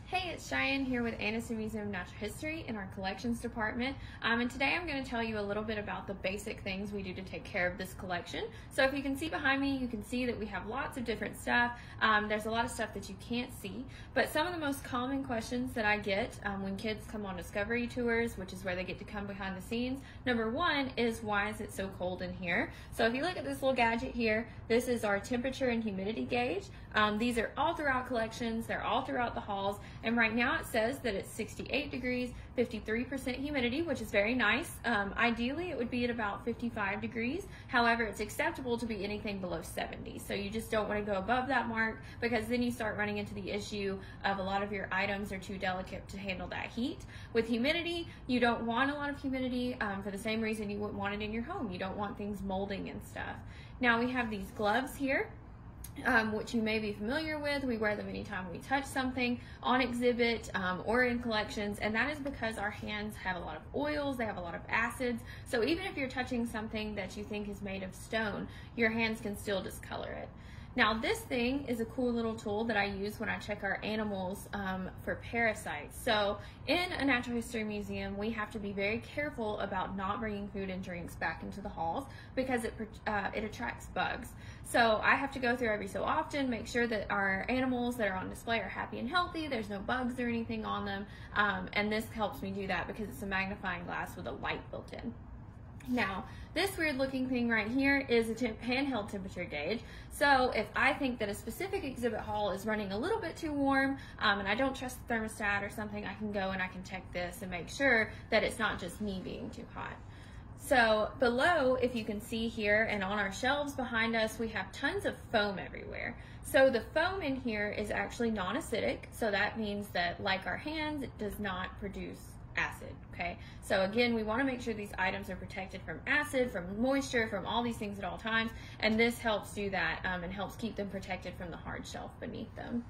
Hey, it's Cheyenne here with Anniston Museum of Natural History in our collections department. And today I'm going to tell you a little bit about the basic things we do to take care of this collection. So if you can see behind me, you can see that we have lots of different stuff. There's a lot of stuff that you can't see, but some of the most common questions that I get when kids come on discovery tours, which is where they get to come behind the scenes, number one is, why is it so cold in here? So if you look at this little gadget here, this is our temperature and humidity gauge. These are all throughout collections, they're all throughout the halls, and right now it says that it's 68 degrees, 53% humidity, which is very nice. Ideally it would be at about 55 degrees. However, it's acceptable to be anything below 70. So you just don't want to go above that mark, because then you start running into the issue of a lot of your items are too delicate to handle that heat. With humidity, you don't want a lot of humidity for the same reason you wouldn't want it in your home. You don't want things molding and stuff. Now we have these gloves here, which you may be familiar with. We wear them anytime we touch something on exhibit or in collections, and that is because our hands have a lot of oils, they have a lot of acids, so even if you're touching something that you think is made of stone, your hands can still discolor it. Now this thing is a cool little tool that I use when I check our animals for parasites. So in a natural history museum, we have to be very careful about not bringing food and drinks back into the halls, because it attracts bugs. So I have to go through every so often, make sure that our animals that are on display are happy and healthy, there's no bugs or anything on them, and this helps me do that because it's a magnifying glass with a light built in. Now, this weird looking thing right here is a handheld temperature gauge. So if I think that a specific exhibit hall is running a little bit too warm and I don't trust the thermostat or something, I can go and I can check this and make sure that it's not just me being too hot. So below, if you can see here, and on our shelves behind us, we have tons of foam everywhere. So the foam in here is actually non-acidic, so that means that, like our hands, it does not produce acid, okay? So again, we want to make sure these items are protected from acid, from moisture, from all these things at all times, and this helps do that and helps keep them protected from the hard shelf beneath them.